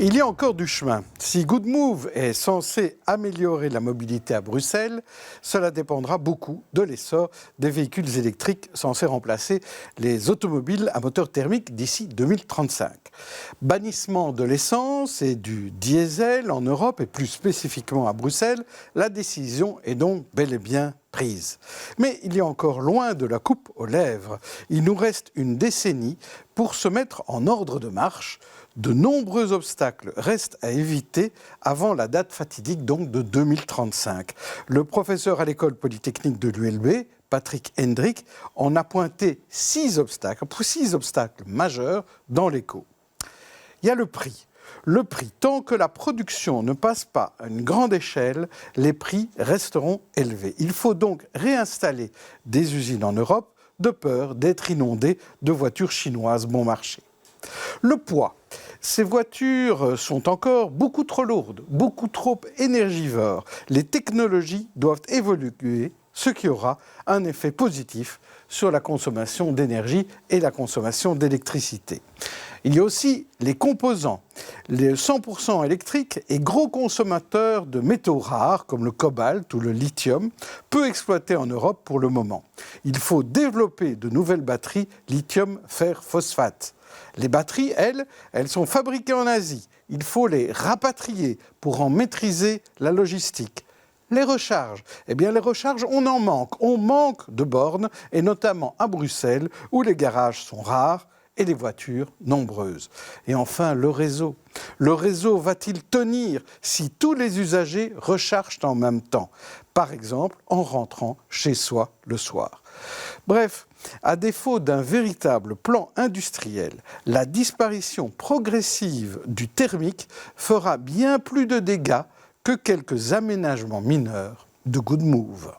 Il y a encore du chemin. Si Goodmove est censé améliorer la mobilité à Bruxelles, cela dépendra beaucoup de l'essor des véhicules électriques censés remplacer les automobiles à moteur thermique d'ici 2035. Bannissement de l'essence et du diesel en Europe et plus spécifiquement à Bruxelles, la décision est donc bel et bien prise. Mais il y a encore loin de la coupe aux lèvres. Il nous reste une décennie pour se mettre en ordre de marche. De nombreux obstacles restent à éviter avant la date fatidique donc de 2035. Le professeur à l'école polytechnique de l'ULB, Patrick Hendrick, en a pointé 6 obstacles majeurs dans l'écho. Il y a le prix. Le prix, tant que la production ne passe pas à une grande échelle, les prix resteront élevés. Il faut donc réinstaller des usines en Europe de peur d'être inondé de voitures chinoises bon marché. Le poids. Ces voitures sont encore beaucoup trop lourdes, beaucoup trop énergivores. Les technologies doivent évoluer, ce qui aura un effet positif sur la consommation d'énergie et la consommation d'électricité. Il y a aussi les composants. Les 100% électriques et gros consommateurs de métaux rares comme le cobalt ou le lithium, peu exploités en Europe pour le moment. Il faut développer de nouvelles batteries lithium-fer-phosphate. Les batteries, elles sont fabriquées en Asie. Il faut les rapatrier pour en maîtriser la logistique. Les recharges, les recharges, on en manque. On manque de bornes, et notamment à Bruxelles, où les garages sont rares et les voitures nombreuses. Et enfin, le réseau. Le réseau va-t-il tenir si tous les usagers rechargent en même temps? Par exemple, en rentrant chez soi le soir. Bref, à défaut d'un véritable plan industriel, la disparition progressive du thermique fera bien plus de dégâts que quelques aménagements mineurs de Goodmove.